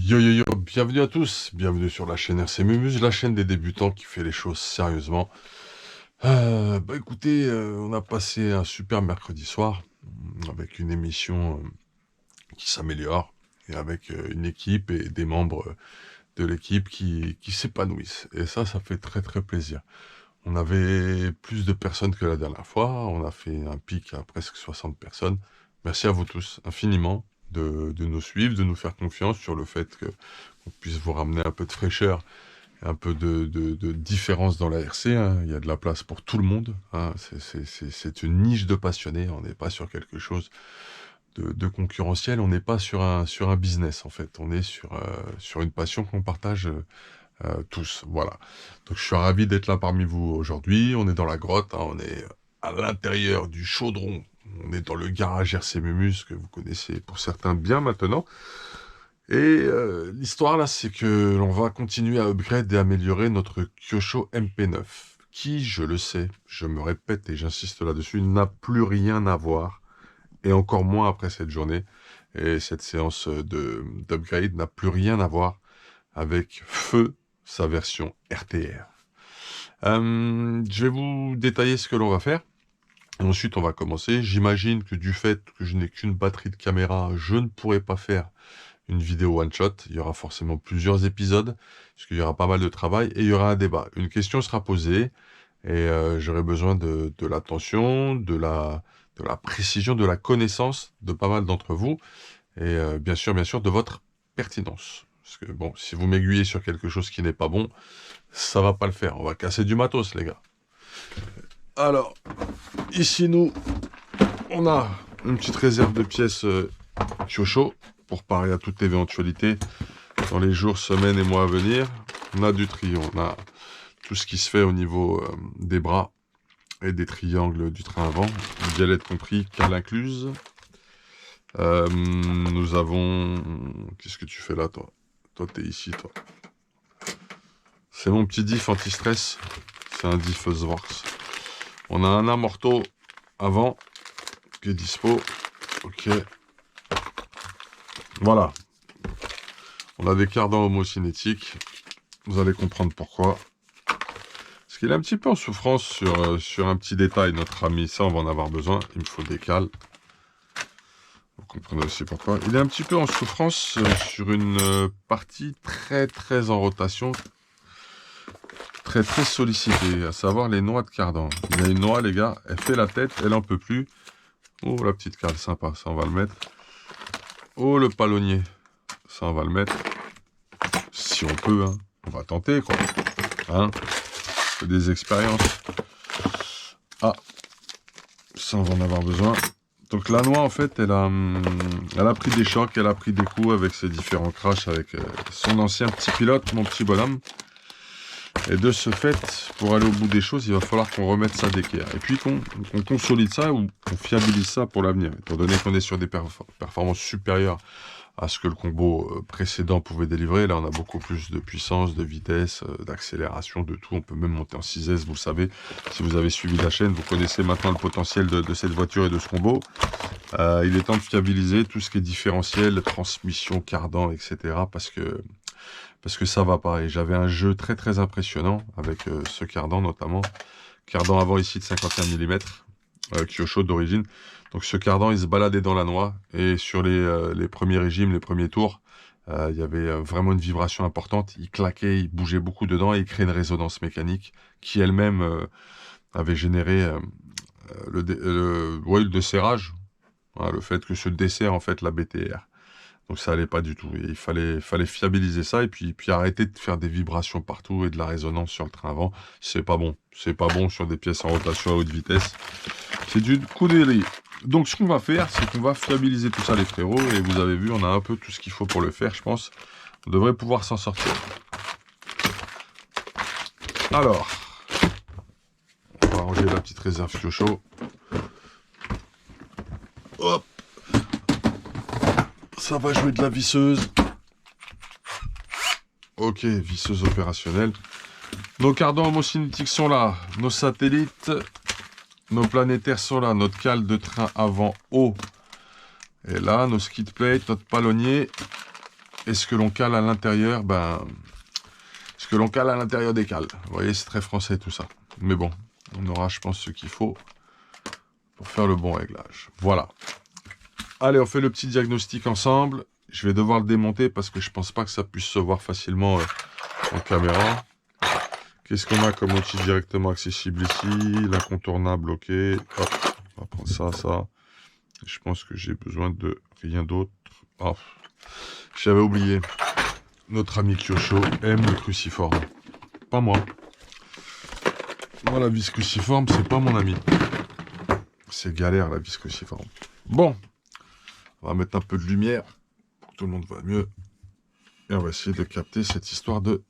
Yo yo yo, bienvenue à tous, bienvenue sur la chaîne RC Mumuse, la chaîne des débutants qui fait les choses sérieusement. Écoutez, on a passé un super mercredi soir, avec une émission qui s'améliore, et avec une équipe et des membres de l'équipe qui s'épanouissent. Et ça fait très très plaisir. On avait plus de personnes que la dernière fois, on a fait un pic à presque 60 personnes. Merci à vous tous, infiniment, de nous suivre, de nous faire confiance sur le fait qu'on puisse vous ramener un peu de fraîcheur, un peu de différence dans la RC, hein. Il y a de la place pour tout le monde, hein. C'est une niche de passionnés, on n'est pas sur quelque chose de concurrentiel, on n'est pas sur un business en fait, on est sur une passion qu'on partage tous, voilà. Donc je suis ravi d'être là parmi vous aujourd'hui. On est dans la grotte, hein, on est à l'intérieur du chaudron. On est dans le garage RC Mumus que vous connaissez pour certains bien maintenant. Et l'histoire là, c'est que l'on va continuer à upgrade et améliorer notre Kyosho MP9, qui, je le sais, je me répète et j'insiste là-dessus, n'a plus rien à voir, et encore moins après cette journée. Et cette séance d'upgrade n'a plus rien à voir avec Feu, sa version RTR. Je vais vous détailler ce que l'on va faire. Ensuite, on va commencer. J'imagine que du fait que je n'ai qu'une batterie de caméra, je ne pourrai pas faire une vidéo one-shot. Il y aura forcément plusieurs épisodes, parce qu'il y aura pas mal de travail, et il y aura un débat. Une question sera posée, et j'aurai besoin de l'attention, de la précision, de la connaissance de pas mal d'entre vous, et bien sûr, de votre pertinence. Parce que bon, si vous m'aiguillez sur quelque chose qui n'est pas bon, ça va pas le faire. On va casser du matos, les gars. Alors, ici, on a une petite réserve de pièces Kyosho pour parer à toute éventualité dans les jours, semaines et mois à venir. On a du tri, on a tout ce qui se fait au niveau des bras et des triangles du train avant, galette compris, cale incluse. Nous avons... Qu'est-ce que tu fais là, toi? Toi, t'es ici, toi. C'est mon petit diff anti-stress. C'est un diff Swords. On a un amorto avant qui est dispo. Ok. Voilà. On a des cardans homocinétiques. Vous allez comprendre pourquoi. Parce qu'il est un petit peu en souffrance sur un petit détail, notre ami. Ça, on va en avoir besoin. Il me faut des cales. Vous comprenez aussi pourquoi. Il est un petit peu en souffrance sur une partie très très en rotation. Très très sollicitée, à savoir les noix de cardan. Il y a une noix, les gars, elle fait la tête, elle en peut plus. Oh, la petite cale, sympa, ça on va le mettre. Oh, le palonnier, ça on va le mettre. Si on peut, hein. On va tenter, quoi. Hein, c'est des expériences. Ah, ça on va en avoir besoin. Donc la noix, en fait, elle a pris des chocs, elle a pris des coups avec ses différents crashs, avec son ancien petit pilote, mon petit bonhomme. Et de ce fait, pour aller au bout des choses, il va falloir qu'on remette ça d'équerre. Et puis qu'on consolide ça ou qu'on fiabilise ça pour l'avenir. Étant donné qu'on est sur des performances supérieures à ce que le combo précédent pouvait délivrer, là on a beaucoup plus de puissance, de vitesse, d'accélération, de tout. On peut même monter en 6S, vous le savez. Si vous avez suivi la chaîne, vous connaissez maintenant le potentiel de cette voiture et de ce combo. Il est temps de fiabiliser tout ce qui est différentiel, transmission, cardan, etc. Parce que ça va pas. Et j'avais un jeu très très impressionnant avec ce cardan notamment. Cardan avant ici de 51 mm, Kyosho d'origine. Donc ce cardan il se baladait dans la noix et sur les premiers régimes, les premiers tours, il y avait vraiment une vibration importante. Il claquait, il bougeait beaucoup dedans et il créait une résonance mécanique qui elle-même avait généré le desserrage. Voilà, le fait que se dessert en fait la BTR. Donc ça allait pas du tout. Et il fallait fiabiliser ça et puis arrêter de faire des vibrations partout et de la résonance sur le train avant. C'est pas bon. C'est pas bon sur des pièces en rotation à haute vitesse. C'est du coup délire. Donc ce qu'on va faire, c'est qu'on va fiabiliser tout ça les frérots. Et vous avez vu, on a un peu tout ce qu'il faut pour le faire, je pense. On devrait pouvoir s'en sortir. Alors, on va ranger la petite réserve Kyosho. Hop. Ça va jouer de la visseuse. Ok, visseuse opérationnelle. Nos cardans homocinétiques sont là. Nos satellites, nos planétaires sont là. Notre cale de train avant haut est là. Nos skid plates, notre palonnier. Et ce que l'on cale à l'intérieur, ce que l'on cale à l'intérieur des cales. Vous voyez, c'est très français tout ça. Mais bon, on aura, je pense, ce qu'il faut pour faire le bon réglage. Voilà. Allez, on fait le petit diagnostic ensemble. Je vais devoir le démonter parce que je pense pas que ça puisse se voir facilement en caméra. Qu'est-ce qu'on a comme outil directement accessible ici? L'incontournable, ok. Hop, on va prendre ça, ça. Je pense que j'ai besoin de rien d'autre. Oh, j'avais oublié. Notre ami Kyosho aime le cruciforme. Pas moi. Moi, la vis cruciforme, c'est pas mon ami. C'est galère, la vis cruciforme. Bon. On va mettre un peu de lumière pour que tout le monde voit mieux. Et on va essayer de capter cette histoire de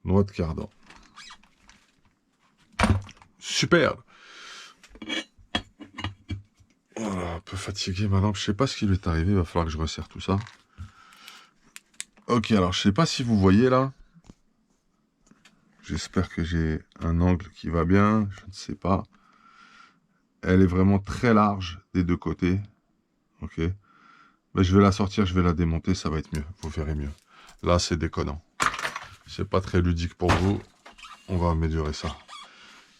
noix de cardan. Super. Voilà, un peu fatigué maintenant. Je sais pas ce qui lui est arrivé. Il va falloir que je resserre tout ça. Ok, alors je sais pas si vous voyez là. J'espère que j'ai un angle qui va bien. Je ne sais pas. Elle est vraiment très large des deux côtés. Ok. Mais je vais la sortir, je vais la démonter, ça va être mieux. Vous verrez mieux. Là, c'est déconnant. C'est pas très ludique pour vous. On va améliorer ça.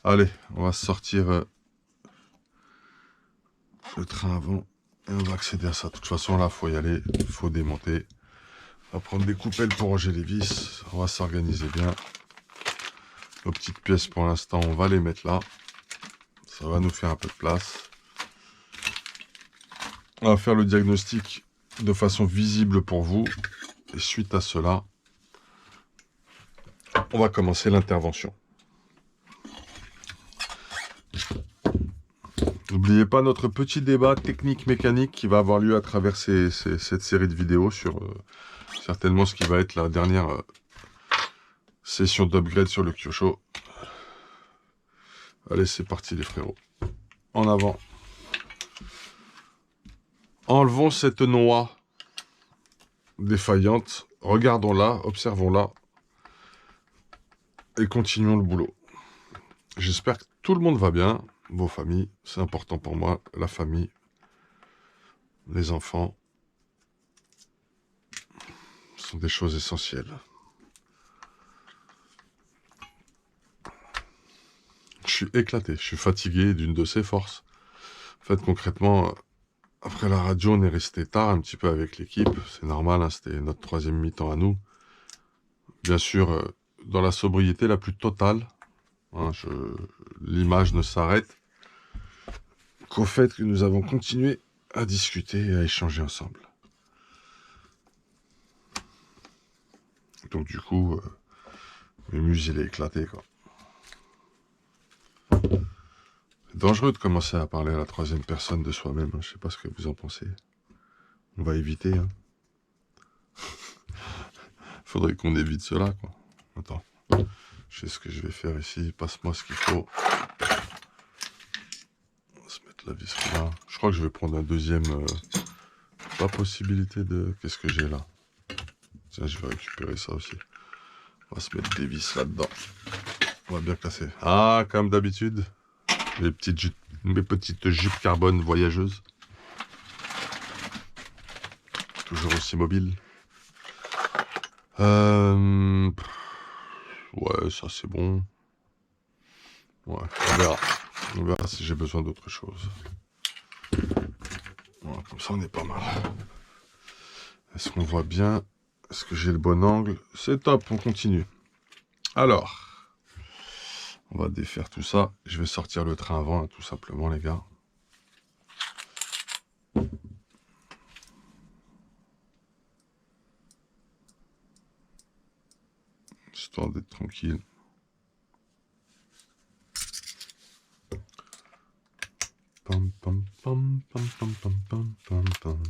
Allez, on va sortir le train avant et on va accéder à ça. De toute façon, là, il faut y aller. Il faut démonter. On va prendre des coupelles pour ranger les vis. On va s'organiser bien. Nos petites pièces, pour l'instant, on va les mettre là. Ça va nous faire un peu de place. On va faire le diagnostic de façon visible pour vous. Et suite à cela, on va commencer l'intervention. N'oubliez pas notre petit débat technique-mécanique qui va avoir lieu à travers cette série de vidéos sur certainement ce qui va être la dernière session d'upgrade sur le Kyosho. Allez, c'est parti les frérots. En avant. Enlevons cette noix défaillante. Regardons-la, observons-la. Et continuons le boulot. J'espère que tout le monde va bien. Vos familles, c'est important pour moi. La famille, les enfants, sont des choses essentielles. Je suis éclaté, je suis fatigué d'une de ces forces. En fait, concrètement, après la radio, on est resté tard un petit peu avec l'équipe. C'est normal, hein, c'était notre troisième mi-temps à nous. Bien sûr, dans la sobriété la plus totale. Hein, l'image ne s'arrête qu'au fait que nous avons continué à discuter et à échanger ensemble. Donc du coup, le musée il est éclaté, quoi. C'est dangereux de commencer à parler à la troisième personne de soi-même. Hein. Je sais pas ce que vous en pensez. On va éviter. Hein. Faudrait qu'on évite cela, quoi. Attends. Je sais ce que je vais faire ici. Passe-moi ce qu'il faut. On va se mettre la vis là. Je crois que je vais prendre un deuxième... pas possibilité de... Qu'est-ce que j'ai là? Tiens, je vais récupérer ça aussi. On va se mettre des vis là-dedans. On va bien casser. Ah, comme d'habitude. Mes petites jupes carbone voyageuses. Toujours aussi mobile. Ouais, ça c'est bon. Ouais, on verra. On verra si j'ai besoin d'autre chose. Voilà, comme ça on est pas mal. Est-ce qu'on voit bien? Est-ce que j'ai le bon angle? C'est top, on continue. Alors, on va défaire tout ça. Je vais sortir le train avant, hein, tout simplement, les gars. Histoire d'être tranquille. Pam, pam, pam, pam, pam, pam, pam, pam, pam.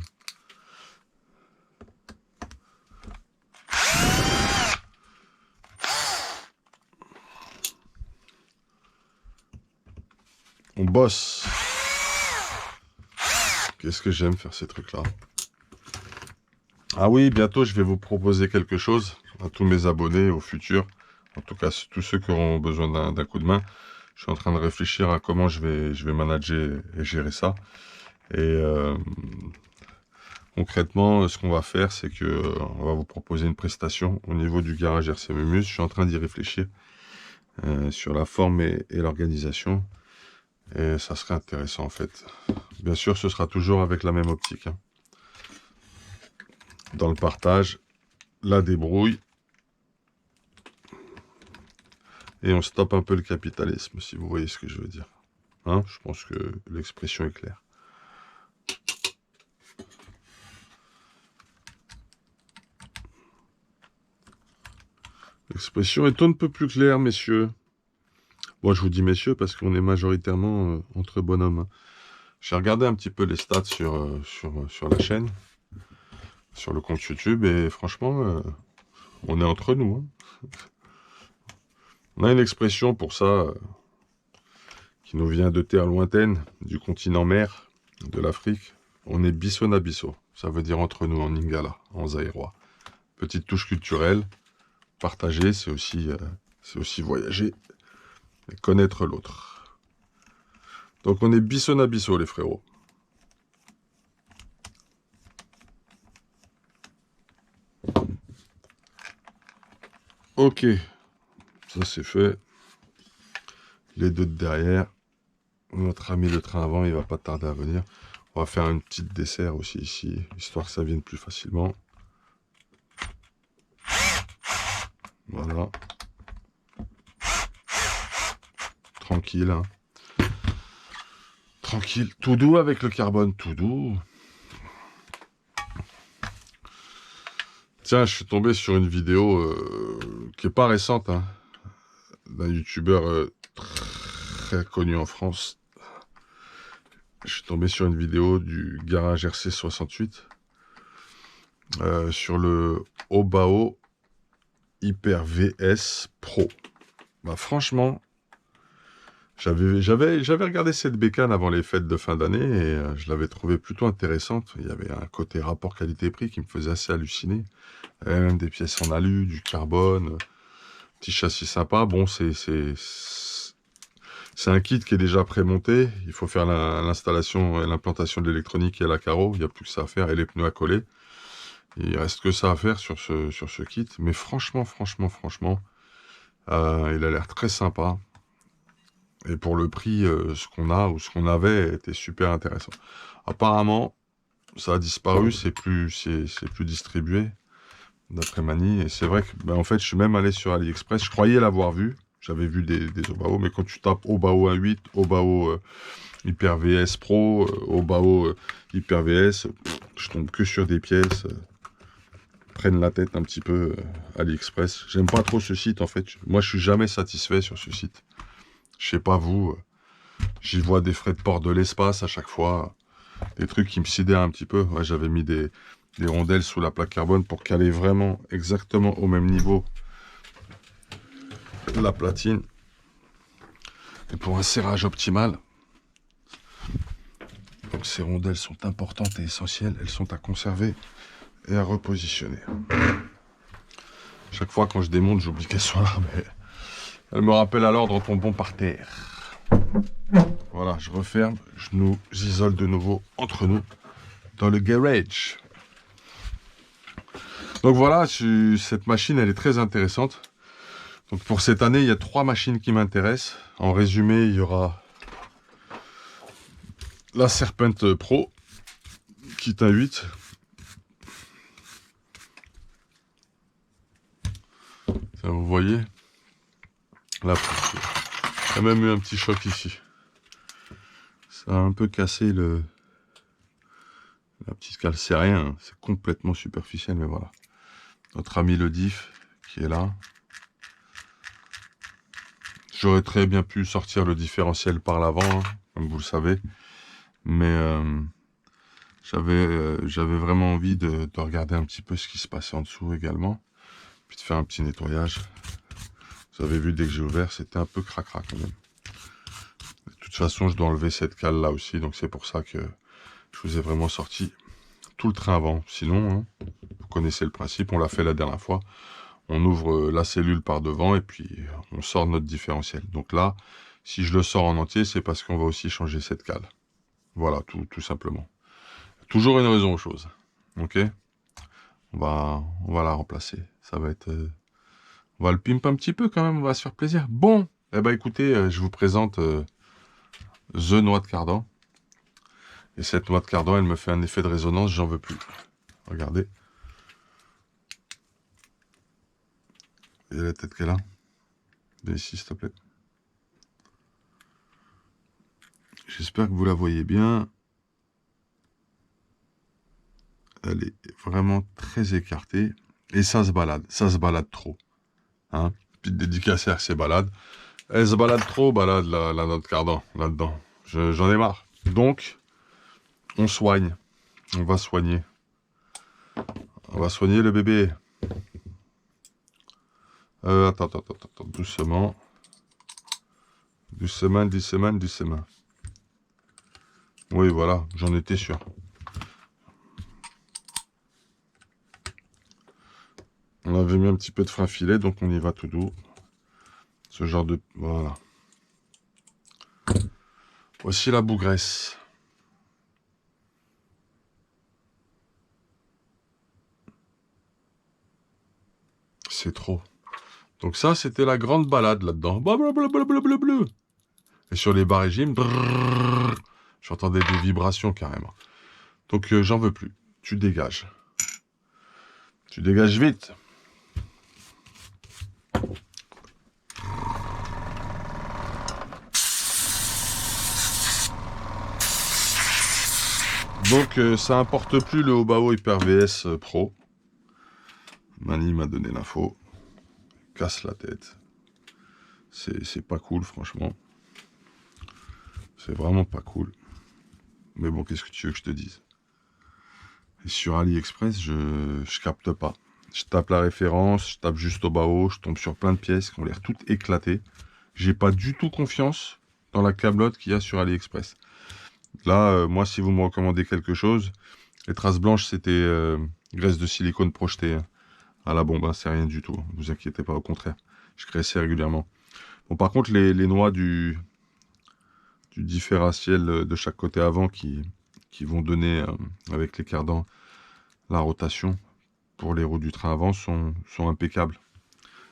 On bosse. Qu'est-ce que j'aime faire ces trucs-là. Ah oui, bientôt je vais vous proposer quelque chose à tous mes abonnés au futur. En tout cas, tous ceux qui auront besoin d'un coup de main. Je suis en train de réfléchir à comment je vais manager et gérer ça. Et Concrètement, ce qu'on va faire, c'est que on va vous proposer une prestation au niveau du garage RC Mémus. Je suis en train d'y réfléchir sur la forme et l'organisation. Et ça serait intéressant en fait. Bien sûr, ce sera toujours avec la même optique. Hein. Dans le partage, la débrouille. Et on stoppe un peu le capitalisme, si vous voyez ce que je veux dire. Hein, je pense que l'expression est claire. L'expression est un peu plus claire, messieurs. Bon, je vous dis messieurs parce qu'on est majoritairement entre bonhommes. Hein. J'ai regardé un petit peu les stats sur la chaîne, sur le compte YouTube, et franchement, on est entre nous. Hein. On a une expression pour ça qui nous vient de terres lointaines, du continent mer, de l'Afrique. On est bisso na bisso. Ça veut dire entre nous en lingala, en zaïrois. Petite touche culturelle. Partager, c'est aussi voyager et connaître l'autre. Donc on est bisso na bisso, les frérots. Ok, ça c'est fait. Les deux de derrière. Notre ami le train avant, il va pas tarder à venir. On va faire une petite dessert aussi ici, histoire que ça vienne plus facilement. Voilà. Tranquille. Hein. Tranquille. Tout doux avec le carbone, tout doux. Tiens, je suis tombé sur une vidéo qui est pas récente, hein, d'un youtubeur très connu en France. Je suis tombé sur une vidéo du garage RC68 sur le Obao Hyper VS Pro. Bah franchement, j'avais regardé cette bécane avant les fêtes de fin d'année et je l'avais trouvée plutôt intéressante. Il y avait un côté rapport qualité-prix qui me faisait assez halluciner. Même des pièces en alu, du carbone, petit châssis sympa. Bon, c'est un kit qui est déjà prémonté. Il faut faire l'installation et l'implantation de l'électronique et la carreau. Il n'y a plus que ça à faire et les pneus à coller. Il reste que ça à faire sur ce kit. Mais franchement, il a l'air très sympa. Et pour le prix, ce qu'on a ou ce qu'on avait était super intéressant. Apparemment, ça a disparu, c'est plus distribué, d'après Mani. Et c'est vrai que, en fait, je suis même allé sur AliExpress. Je croyais l'avoir vu. J'avais vu des Obao, mais quand tu tapes Obao 1.8, Obao Hyper VS Pro, Obao Hyper VS, je tombe que sur des pièces. Prennent la tête un petit peu AliExpress. J'aime pas trop ce site, en fait. Moi, je suis jamais satisfait sur ce site. Je sais pas vous, j'y vois des frais de port de l'espace à chaque fois. Des trucs qui me sidèrent un petit peu. Ouais, j'avais mis des rondelles sous la plaque carbone pour caler vraiment exactement au même niveau la platine. Et pour un serrage optimal. Donc ces rondelles sont importantes et essentielles. Elles sont à conserver et à repositionner. Chaque fois quand je démonte, j'oublie qu'elles sont là, mais elles me rappellent à l'ordre en tombant par terre. Voilà, je referme, je nous isole de nouveau entre nous dans le garage. Donc voilà, cette machine, elle est très intéressante. Donc pour cette année, il y a 3 machines qui m'intéressent. En résumé, il y aura la Serpent Pro, kit 1.8. Ça, vous voyez là, il y a même eu un petit choc ici. Ça a un peu cassé la petite cale. C'est rien, c'est complètement superficiel, mais voilà. Notre ami le diff qui est là. J'aurais très bien pu sortir le différentiel par l'avant, hein, comme vous le savez. Mais j'avais vraiment envie de regarder un petit peu ce qui se passait en dessous également. Puis de faire un petit nettoyage. Vous avez vu, dès que j'ai ouvert, c'était un peu cracra quand même. De toute façon, je dois enlever cette cale là aussi. Donc c'est pour ça que je vous ai vraiment sorti tout le train avant. Sinon, hein, vous connaissez le principe, on l'a fait la dernière fois. On ouvre la cellule par devant et puis on sort notre différentiel. Donc là, si je le sors en entier, c'est parce qu'on va aussi changer cette cale. Voilà, tout simplement. Toujours une raison aux choses. Ok? On va la remplacer. Ça va être... on va le pimper un petit peu quand même, on va se faire plaisir. Bon, eh ben écoutez, je vous présente The Noix de Cardan. Et cette noix de cardan, elle me fait un effet de résonance, j'en veux plus. Regardez. Et la tête qu'elle a. Viens ici, s'il te plaît. J'espère que vous la voyez bien. Elle est vraiment très écartée. Et ça se balade trop. Hein, petite dédicace à ces balades. Elle se balade trop, la noix de cardan, là-dedans. J'en ai marre. Donc, on soigne. On va soigner. On va soigner le bébé. Attends. Doucement. Doucement. Oui, voilà, j'en étais sûr. On avait mis un petit peu de frein filet, donc on y va tout doux. Ce genre de... Voilà. Voici la bougresse. C'est trop. Donc ça, c'était la grande balade là-dedans. Blablabla. Et sur les bas régimes, j'entendais des vibrations carrément. Donc j'en veux plus. Tu dégages. Tu dégages vite. Donc ça importe plus le Obao Hyper VS Pro. Mani m'a donné l'info. Casse la tête. C'est pas cool, franchement. C'est vraiment pas cool. Mais bon, qu'est-ce que tu veux que je te dise? Et sur AliExpress, je capte pas. Je tape la référence, je tape juste Obao, je tombe sur plein de pièces qui ont l'air toutes éclatées. J'ai pas du tout confiance dans la câblotte qu'il y a sur AliExpress. Là, moi, si vous me recommandez quelque chose, les traces blanches, c'était graisse de silicone projetée. Hein. Ah la bombe, hein, c'est rien du tout. Ne vous inquiétez pas, au contraire. Je graissais régulièrement. Bon, par contre, les noix du différentiel de chaque côté avant qui vont donner, avec les cardans, la rotation pour les roues du train avant sont impeccables.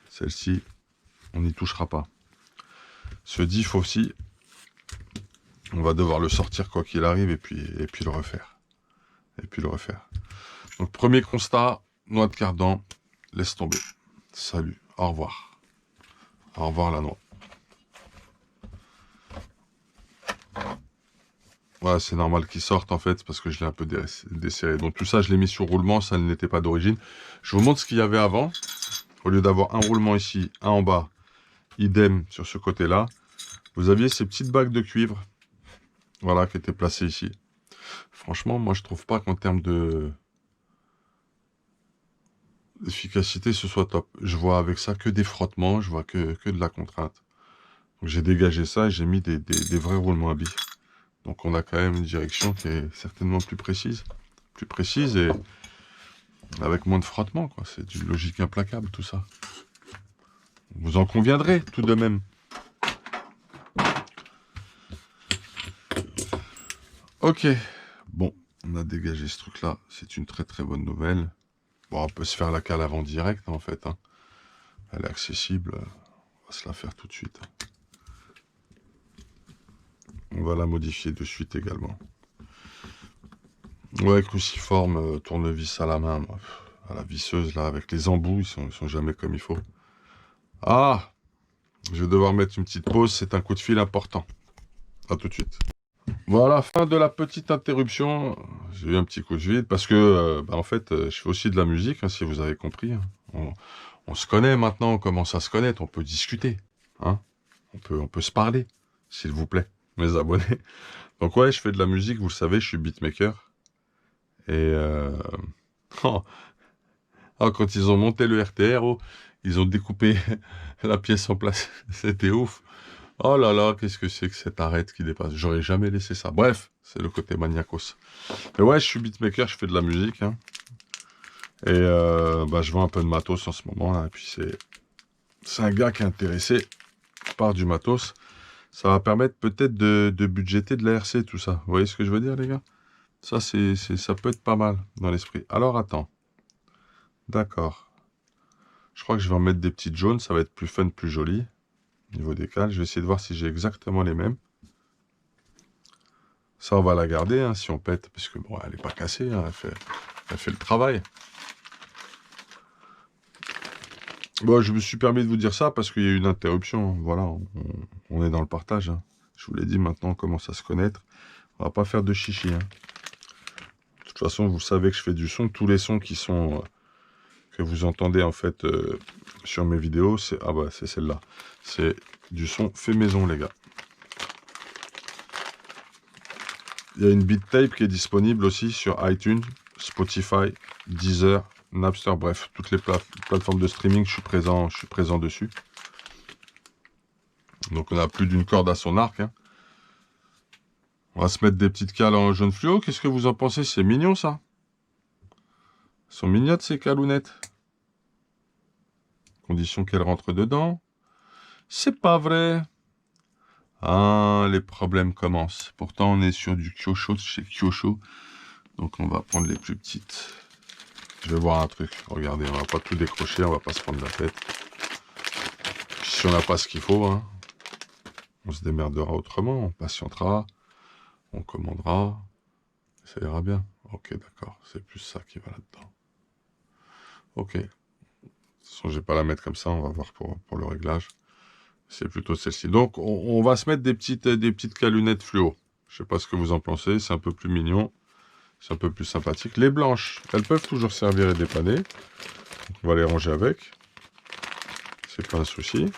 Celle-ci, on n'y touchera pas. Ce diff aussi, on va devoir le sortir quoi qu'il arrive et puis le refaire. Donc premier constat, noix de cardan, laisse tomber. Salut, au revoir. Au revoir la noix. Ouais, c'est normal qu'il sorte en fait parce que je l'ai un peu desserré. Donc tout ça, je l'ai mis sur roulement, ça n'était pas d'origine. Je vous montre ce qu'il y avait avant. Au lieu d'avoir un roulement ici, un en bas, idem sur ce côté-là, vous aviez ces petites bagues de cuivre, voilà, qui étaient placées ici. Franchement, moi, je trouve pas qu'en termes d'efficacité, ce soit top. Je vois avec ça que des frottements, je vois que de la contrainte. Donc j'ai dégagé ça et j'ai mis des vrais roulements à billes. Donc on a quand même une direction qui est certainement plus précise et avec moins de frottements, quoi. C'est d'une logique implacable tout ça. Vous en conviendrez tout de même. Ok, bon, on a dégagé ce truc-là. C'est une très très bonne nouvelle. Bon, on peut se faire la cale avant direct en fait. Hein. Elle est accessible. On va se la faire tout de suite. On va la modifier de suite également. Ouais, cruciforme, tournevis à la main, moi. À la visseuse là, avec les embouts, ils sont jamais comme il faut. Ah, je vais devoir mettre une petite pause, c'est un coup de fil important. À tout de suite. Voilà, fin de la petite interruption. J'ai eu un petit coup de vide parce que, en fait, je fais aussi de la musique, hein, si vous avez compris. Hein. On se connaît maintenant, on commence à se connaître, on peut discuter. Hein. On peut se parler, s'il vous plaît, mes abonnés. Donc ouais, je fais de la musique, vous le savez, je suis beatmaker. Et oh, quand ils ont monté le RTR, oh, ils ont découpé la pièce en place. C'était ouf. Oh là là, qu'est-ce que c'est que cette arête qui dépasse? J'aurais jamais laissé ça. Bref, c'est le côté maniacos. Mais ouais, je suis beatmaker, je fais de la musique. Hein. Et je vends un peu de matos en ce moment. Là, et puis c'est un gars qui est intéressé par du matos. Ça va permettre peut-être de budgéter de l'ARC, tout ça. Vous voyez ce que je veux dire, les gars? Ça peut être pas mal dans l'esprit. Alors, attends. D'accord. Je crois que je vais en mettre des petites jaunes. Ça va être plus fun, plus joli. Niveau des cales, je vais essayer de voir si j'ai exactement les mêmes. Ça, on va la garder, hein, si on pète. Parce que, bon, elle n'est pas cassée, hein, elle fait le travail. Bon, je me suis permis de vous dire ça parce qu'il y a eu une interruption. Voilà, on est dans le partage, hein. Je vous l'ai dit, maintenant, on commence à se connaître. On va pas faire de chichi, hein. De toute façon, vous savez que je fais du son. Tous les sons qui sont... que vous entendez, en fait, sur mes vidéos, c'est... Ah bah, c'est celle-là. C'est du son fait maison, les gars. Il y a une beat tape qui est disponible aussi sur iTunes, Spotify, Deezer, Napster, bref, toutes les plateformes de streaming, je suis présent dessus. Donc on a plus d'une corde à son arc, hein. On va se mettre des petites cales en jaune fluo. Qu'est-ce que vous en pensez? C'est mignon, ça. Elles sont mignonnes, ces calounettes. Condition qu'elles rentrent dedans. C'est pas vrai. Ah, les problèmes commencent. Pourtant, on est sur du Kyosho, chez Kyosho. Donc on va prendre les plus petites. Je vais voir un truc. Regardez, on va pas tout décrocher, on va pas se prendre la tête. Si on n'a pas ce qu'il faut, hein, on se démerdera autrement, on patientera, on commandera, ça ira bien. Ok, d'accord, c'est plus ça qui va là-dedans. Ok. De toute façon, je vais pas la mettre comme ça, on va voir pour le réglage. C'est plutôt celle-ci. Donc, on va se mettre des petites calunettes fluo. Je sais pas ce que vous en pensez, c'est un peu plus mignon, c'est un peu plus sympathique. Les blanches, elles peuvent toujours servir et dépanner. Donc, on va les ranger avec. C'est pas un souci.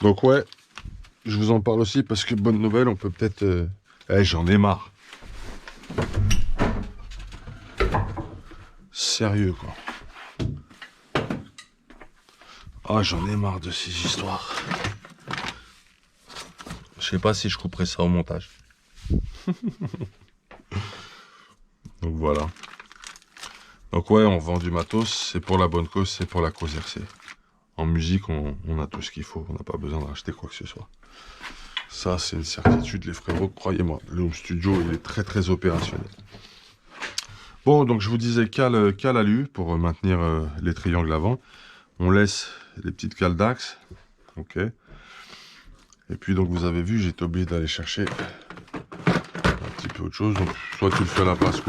Donc ouais, je vous en parle aussi parce que bonne nouvelle, on peut peut-être... j'en ai marre. Sérieux, quoi. Ah, j'en ai marre de ces histoires. Je sais pas si je couperai ça au montage. Donc voilà. Donc ouais, on vend du matos, c'est pour la bonne cause, c'est pour la cause RC. En musique, on a tout ce qu'il faut, on n'a pas besoin d'acheter quoi que ce soit. Ça, c'est une certitude, les frérots, croyez-moi. Le home studio, il est très très opérationnel. Bon, donc je vous disais cale alu pour maintenir les triangles avant. On laisse les petites cales d'axe. Ok. Et puis donc vous avez vu, j'ai été obligé d'aller chercher un petit peu autre chose. Donc soit tu le fais à la pince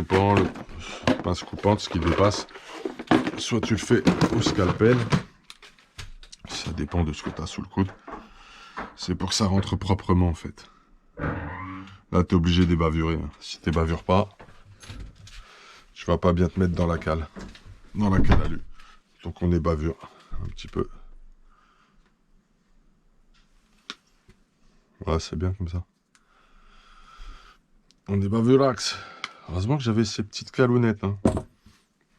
coupante, ce qui dépasse, soit tu le fais au scalpel. Ça dépend de ce que tu as sous le coude. C'est pour que ça rentre proprement en fait. Là tu es obligé de bavurer, hein. Si tu bavures pas, tu vas pas bien te mettre dans la cale alu. Donc on bavure un petit peu. Voilà, c'est bien comme ça. On bavurax. Heureusement que j'avais ces petites calounettes, hein.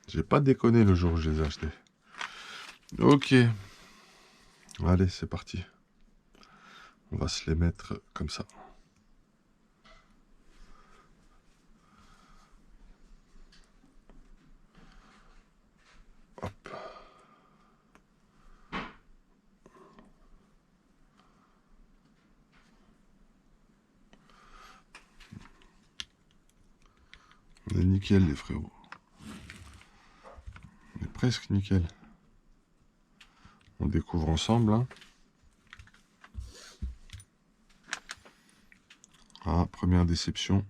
J'ai pas déconné le jour où je les ai achetées. Ok. Allez, c'est parti. On va se les mettre comme ça. Hop. On est nickel, les frérots. On est presque nickel. On découvre ensemble, hein. Ah, première déception.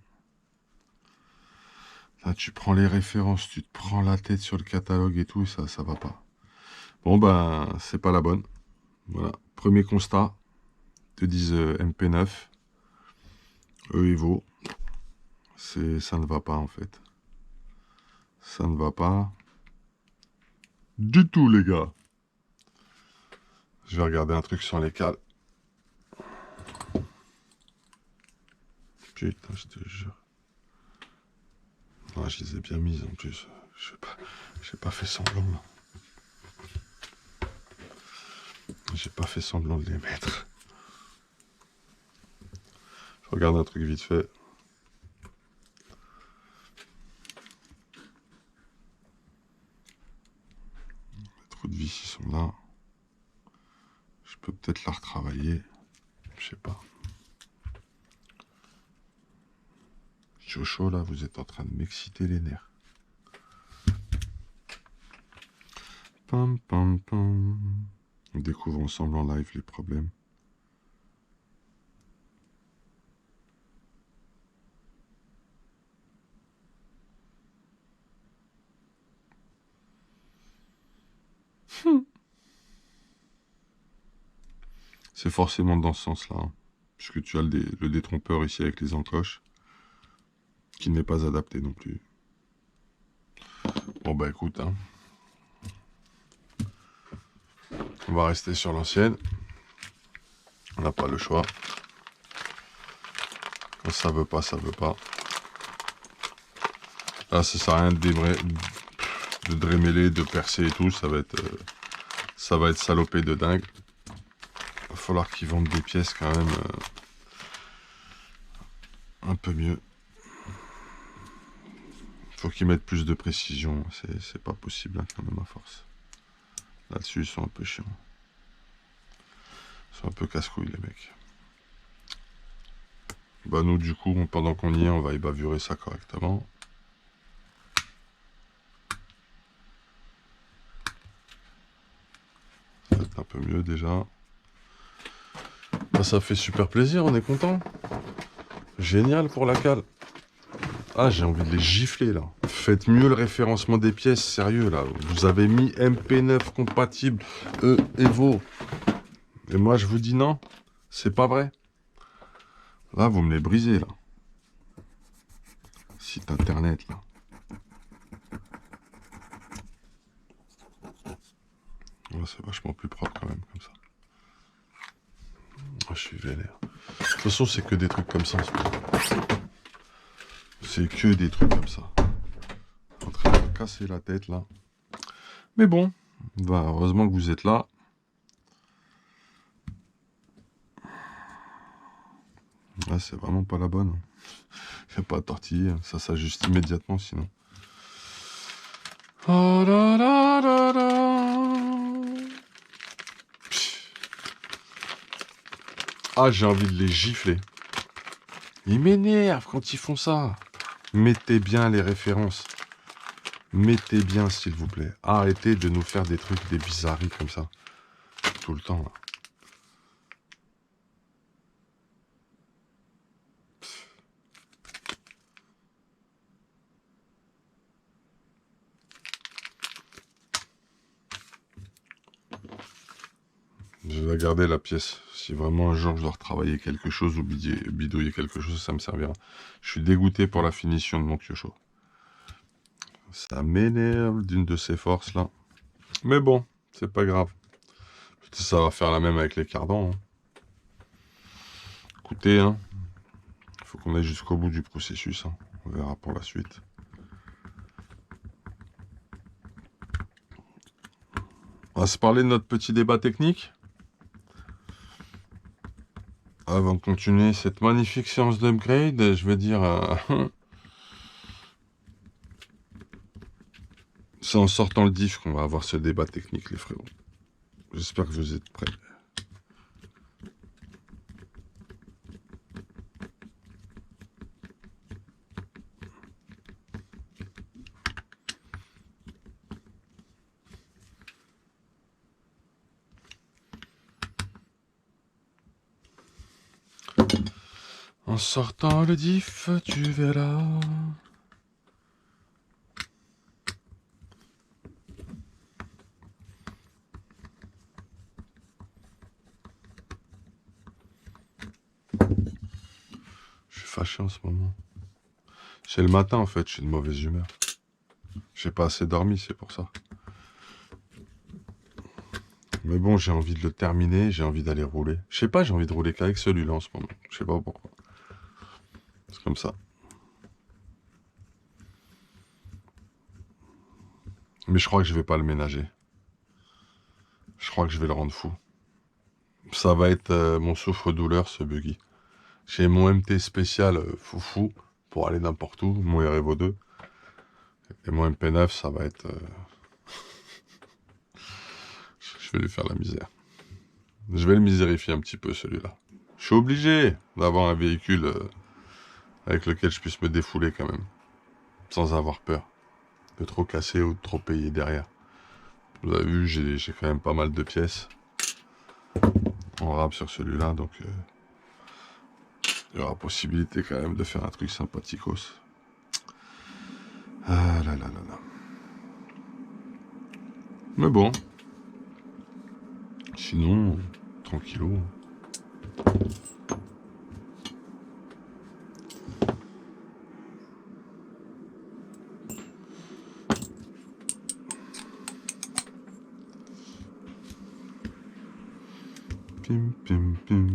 Là, tu prends les références, tu te prends la tête sur le catalogue et tout, ça va pas. Bon, ben, c'est pas la bonne. Voilà. Premier constat. Ils te disent MP9. Evo. Ça ne va pas, en fait. Ça ne va pas. Du tout, les gars. Je vais regarder un truc sur les cales. Putain, je te jure. Ah, je les ai bien mises en plus. J'ai pas fait semblant. J'ai pas fait semblant de les mettre. Je regarde un truc vite fait. Les trous de vis, ils sont là. Je peux peut-être la retravailler. Je sais pas. Chocho, là, vous êtes en train de m'exciter les nerfs. Pam, pam, pam. On découvre ensemble en live les problèmes. C'est forcément dans ce sens-là, hein, puisque tu as le détrompeur ici avec les encoches, qui n'est pas adapté non plus. Bon bah écoute, hein, on va rester sur l'ancienne. On n'a pas le choix. Quand ça veut pas, ça veut pas. Là, ça sert à rien de drémêler, de percer et tout, ça va être salopé de dingue. Il va falloir qu'ils vendent des pièces quand même un peu mieux. Faut qu'ils mettent plus de précision, c'est pas possible hein, quand même à force. Là-dessus, ils sont un peu chiants. Ils sont un peu casse-couilles les mecs. Bah nous du coup, pendant qu'on y est, on va ébavurer ça correctement. Peut-être un peu mieux déjà. Bah, ça fait super plaisir, on est content. Génial pour la cale. Ah, j'ai envie de les gifler là. Faites mieux le référencement des pièces, sérieux là. Vous avez mis MP9 compatible Evo. Et moi je vous dis non, c'est pas vrai. Là, vous me les brisez là. Site internet là. Ouais, c'est vachement plus propre quand même comme ça. Oh, je suis vénère. De toute façon, c'est que des trucs comme ça en ce moment. C'est que des trucs comme ça. En train de me casser la tête là. Mais bon, bah, heureusement que vous êtes là. Là, c'est vraiment pas la bonne. Il n'y a pas à tortiller, ça s'ajuste immédiatement sinon. Oh là là là là. Ah, j'ai envie de les gifler. Ils m'énervent quand ils font ça. Mettez bien les références. Mettez bien, s'il vous plaît. Arrêtez de nous faire des trucs, des bizarreries comme ça. Tout le temps, là. Je vais garder la pièce. Si vraiment un jour je dois retravailler quelque chose ou bidouiller quelque chose, ça me servira. Je suis dégoûté pour la finition de mon Kyosho. Ça m'énerve d'une de ses forces, là. Mais bon, c'est pas grave. Ça va faire la même avec les cardans. Hein. Écoutez, hein, faut qu'on aille jusqu'au bout du processus. Hein. On verra pour la suite. On va se parler de notre petit débat technique. Avant de continuer cette magnifique séance d'upgrade, je vais dire... c'est en sortant le diff qu'on va avoir ce débat technique, les frérots. J'espère que vous êtes prêts. En sortant le diff, tu verras. Je suis fâché en ce moment. C'est le matin en fait, je suis de mauvaise humeur. J'ai pas assez dormi, c'est pour ça. Mais bon, j'ai envie de le terminer, j'ai envie d'aller rouler. Je sais pas, j'ai envie de rouler qu'avec celui-là en ce moment. Je sais pas pourquoi. C'est comme ça. Mais je crois que je vais pas le ménager. Je crois que je vais le rendre fou. Ça va être mon souffre-douleur, ce buggy. J'ai mon MT spécial foufou pour aller n'importe où, mon REVO 2. Et mon MP9, ça va être... je vais lui faire la misère. Je vais le misérifier un petit peu, celui-là. Je suis obligé d'avoir un véhicule avec lequel je puisse me défouler quand même, sans avoir peur de trop casser ou de trop payer derrière. Vous avez vu, j'ai quand même pas mal de pièces en rab sur celui-là, donc il y aura possibilité quand même de faire un truc sympathiquos. Ah là là là là. Mais bon, sinon, tranquillou. Pim, pim, pim.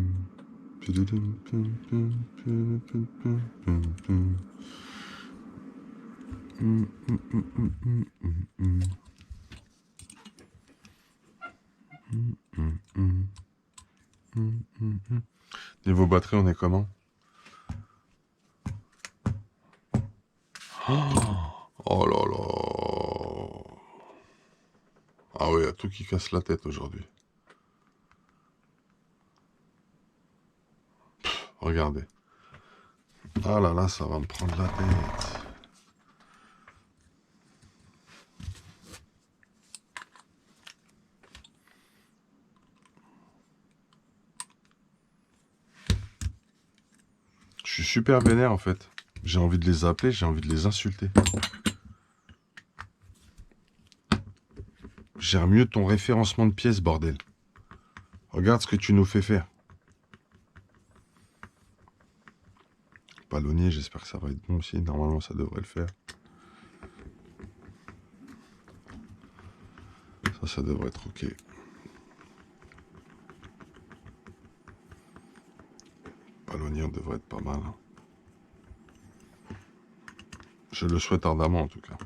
Pididum, pim, pim, pim, pim, pim, pim, pim. Niveau batterie, on est comment? Oh là là. Ah ouais, y a tout qui casse la tête aujourd'hui. Regardez. Ah là là, ça va me prendre la tête. Je suis super vénère en fait. J'ai envie de les appeler, j'ai envie de les insulter. Gère mieux ton référencement de pièces, bordel. Regarde ce que tu nous fais faire. Palonnier, j'espère que ça va être bon aussi. Normalement, ça devrait le faire. Ça devrait être ok. Palonnier, on devrait être pas mal. Je le souhaite ardemment, en tout cas.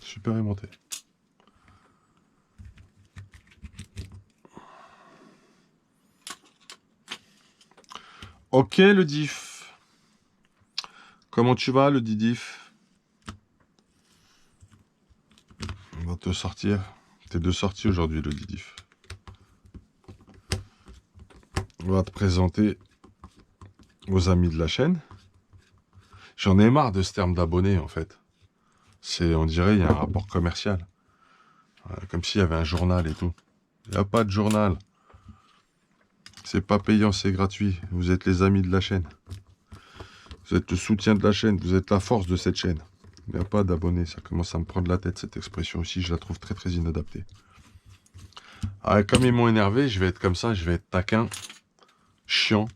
Super aimanté. Ok, le diff. Comment tu vas, le didif? On va te sortir. T'es de sortie aujourd'hui, le didif. On va te présenter aux amis de la chaîne. J'en ai marre de ce terme d'abonné, en fait. On dirait, il y a un rapport commercial. Comme s'il y avait un journal et tout. Il n'y a pas de journal. C'est pas payant, c'est gratuit. Vous êtes les amis de la chaîne. Vous êtes le soutien de la chaîne. Vous êtes la force de cette chaîne. Il n'y a pas d'abonnés. Ça commence à me prendre la tête, cette expression aussi. Je la trouve très très inadaptée. Ah, comme ils m'ont énervé, je vais être comme ça. Je vais être taquin, chiant,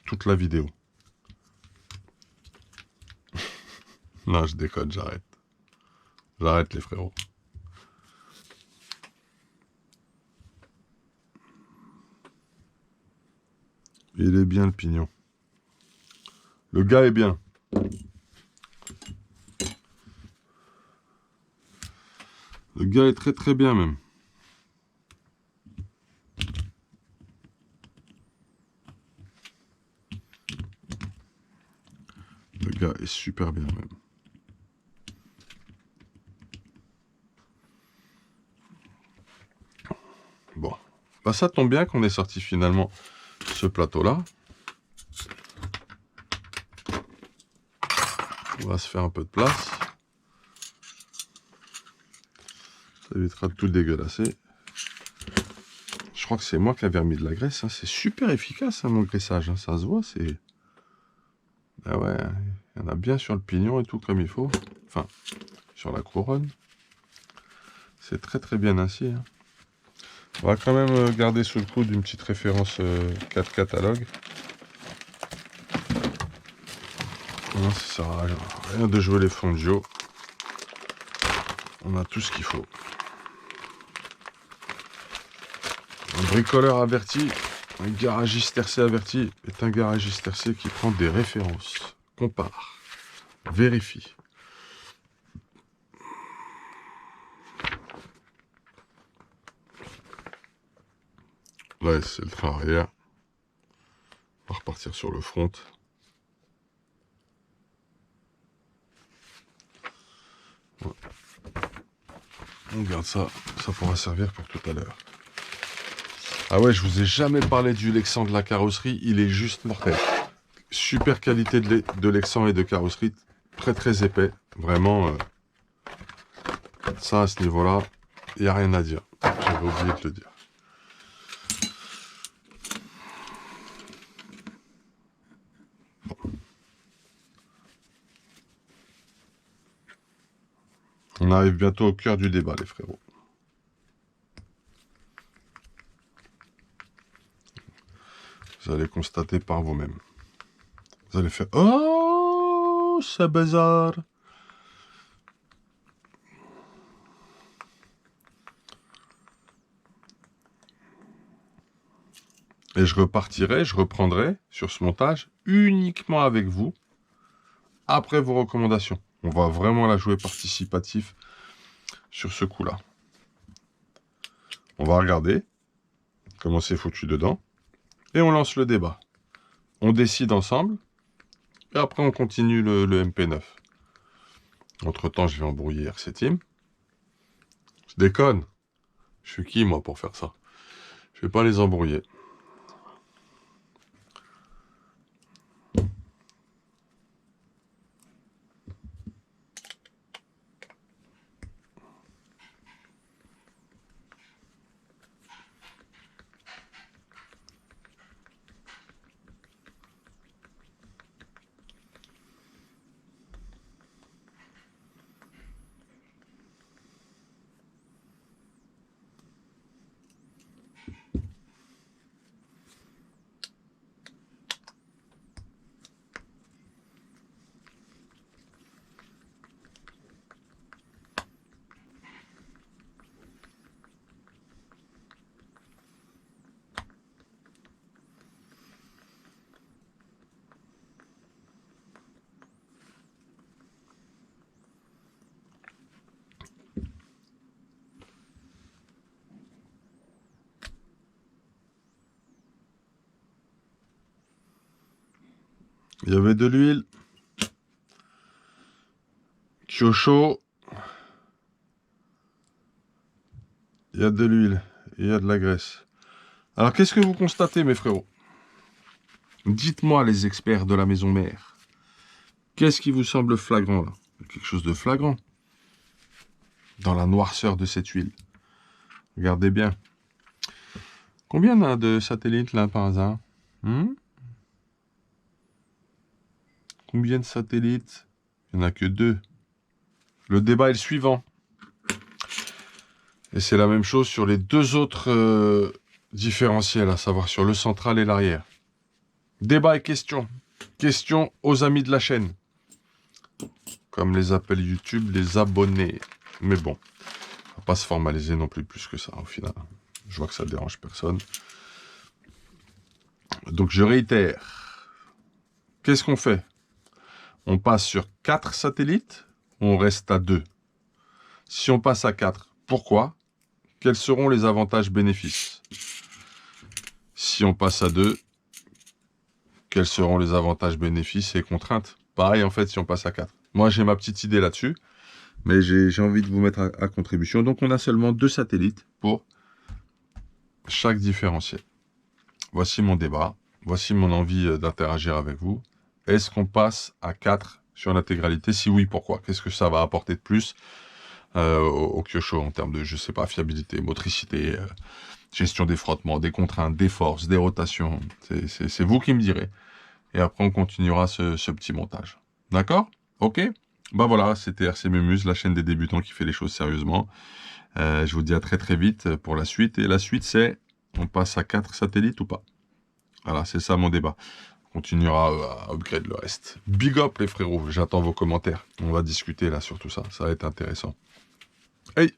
toute la vidéo. Non, je déconne, j'arrête. J'arrête les frérots. Il est bien le pignon. Le gars est bien. Le gars est très très bien même. Le gars est super bien même. Bon. Bah ça tombe bien qu'on ait sorti finalement ce plateau-là. On va se faire un peu de place. Ça évitera de tout dégueulasser. Je crois que c'est moi qui avais remis de la graisse. Hein. C'est super efficace, hein, mon graissage. Hein. Ça se voit, c'est... Ah ouais, il y en a bien sur le pignon et tout comme il faut. Enfin, sur la couronne. C'est très très bien ainsi. Hein. On va quand même garder sous le coude une petite référence 4 catalogue. Non, ça sert à rien de jouer les fondios. On a tout ce qu'il faut. Un bricoleur averti, un garagiste tercé averti est un garagiste tercé qui prend des références, compare, vérifie. Là, c'est le train arrière. On va repartir sur le front. On garde ça, ça pourra servir pour tout à l'heure. Ah ouais, je vous ai jamais parlé du Lexan de la carrosserie, il est juste mortel. Super qualité de Lexan et de carrosserie, très très épais, vraiment, ça à ce niveau-là, il n'y a rien à dire. J'avais oublié de le dire. On arrive bientôt au cœur du débat, les frérots. Vous allez constater par vous-même. Vous allez faire « Oh, c'est bizarre !» Et je reprendrai sur ce montage uniquement avec vous, après vos recommandations. On va vraiment la jouer participatif sur ce coup-là. On va regarder comment c'est foutu dedans, et on lance le débat. On décide ensemble, et après on continue le MP9. Entre-temps, je vais embrouiller RC Team. Je déconne. Je suis qui, moi, pour faire ça? Je vais pas les embrouiller. Il y avait de l'huile. Kyosho. Il y a de l'huile. Il y a de la graisse. Alors, qu'est-ce que vous constatez, mes frérots? Dites-moi, les experts de la maison mère. Qu'est-ce qui vous semble flagrant, là? Quelque chose de flagrant. Dans la noirceur de cette huile. Regardez bien. Combien on a de satellites, là, par hasard? Combien de satellites? Il n'y en a que 2. Le débat est le suivant. Et c'est la même chose sur les 2 autres différentiels, à savoir sur le central et l'arrière. Débat et question. Question aux amis de la chaîne. Comme les appelle YouTube, les abonnés. Mais bon, on va pas se formaliser non plus que ça, au final. Je vois que ça dérange personne. Donc je réitère. Qu'est-ce qu'on fait? On passe sur 4 satellites ou on reste à 2? Si on passe à 4, pourquoi? Quels seront les avantages-bénéfices? Si on passe à 2, quels seront les avantages, bénéfices et contraintes? Pareil, en fait, si on passe à 4. Moi, j'ai ma petite idée là-dessus, mais j'ai envie de vous mettre à contribution. Donc, on a seulement 2 satellites pour chaque différentiel. Voici mon débat. Voici mon envie d'interagir avec vous. Est-ce qu'on passe à 4 sur l'intégralité? Si oui, pourquoi? Qu'est-ce que ça va apporter de plus au Kyosho en termes de, je sais pas, fiabilité, motricité, gestion des frottements, des contraintes, des forces, des rotations? C'est vous qui me direz. Et après, on continuera ce petit montage. D'accord? Ok? Bah voilà, c'était RC Mémuse, la chaîne des débutants qui fait les choses sérieusement. Je vous dis à très très vite pour la suite. Et la suite, c'est, on passe à 4 satellites ou pas? Voilà, c'est ça mon débat. On continuera à upgrade le reste. Big up les frérots, j'attends vos commentaires. On va discuter là sur tout ça, ça va être intéressant. Hey!